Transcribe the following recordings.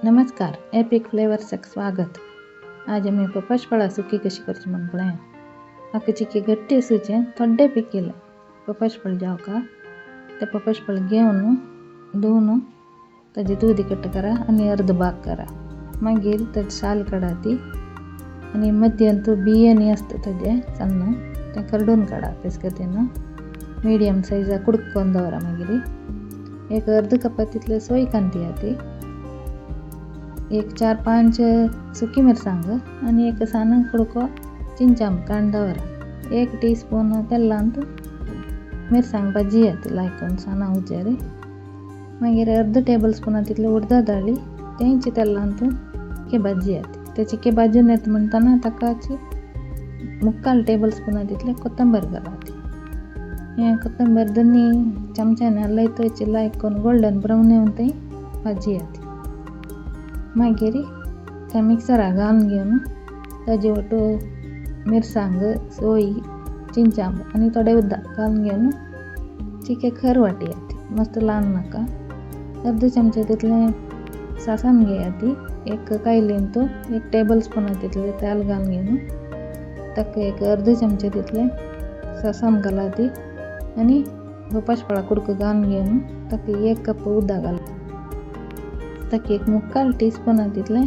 नमस्कार, एपिक फ्लेवर्सक स्वागत। आज आमी पपाशफळा सुकी कशी करची म्हण पळया। हाका चिके गट्टी असूचे थोड्डे पिकिले पपाशफळ जावका ते पपाशफळ घेवन धुवन ताजी दूध कट करा आणि अर्ध भाग करा। मागीर ताची साल काढा ती आणि मध्यान तो बियाणी असता ताजे सन्न ते करडून काढा पेसकतेन मीडियम साइजा कुडकोन दवरा। मागीर एक अर्ध कप तितले सोय कांती ती एक 4-5 सुकी मिरसांग आणि एक साना कुडको चिंचाम कांड दवरा। 1 टीस्पून तेलांत मिरसांग भाजी येते लायकून साना उज्जारी। मागीर अर्ध टेबल स्पून तितले उडदा दाळी तेंची तेलांत के भाजी येते त्याची के भाजून येता म्हणताना ताकाची 3/4 टेबल स्पून तितले कोथंबीर घालाती। हे कोथंबीर दोन्ही चमच्यान लयतोची लायकून गोल्डन ब्राउन येवन ते भाजी येते। मागीर त्या मिक्सराक घालून घेवन ताजे वटू मिरसांग सोय चिंचाम आणि थोडे उदक घालून घेवन चिके खरवाटी येते मस्त ल्हान नाका। अर्ध चमचे तितले सासम घेयाती एक कायलीन तो 1 टेबल स्पून तितले तेल घालून घेवन ताका एक अर्ध चमचे तितले सासम घालाती आणि पपाशफळा कुडको घालून घेवन ताका 1 कप उदक घालता ताका 1/4 टीस्पून तितले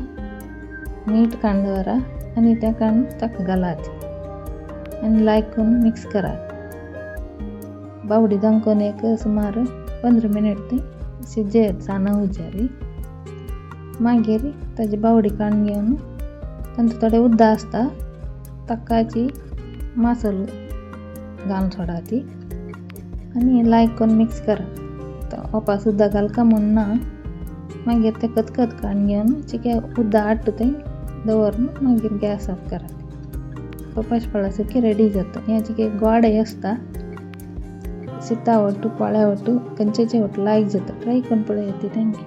मीठ कांड दवरा आणि त्या कांड ताका घालात आणि लायकून मिक्स करा। बावडी दांकोन एक सुमार 15 मिनिट ते शिजेत साना उज्जारी। मागीर ताजी बावडी काडून घेवन तांतूं थोडे उदक आसता ताकाची मासल घालून सोडाती आणि लायकून मिक्स करा। ओपास उदक घालका म्हूण ना। मागीर ते खतखत काडून घेवन चिके उदक आट्ट ते दवरून मागीर गॅस ऑफ करा। पपाशफळा सुकी रेडी जाता। हे चिके गोडे आसता सीता वट्टू पोळ्या वट्टू कंचेचे वट्टू लायक जाता। ट्राय करून पळयात। थँक्यू।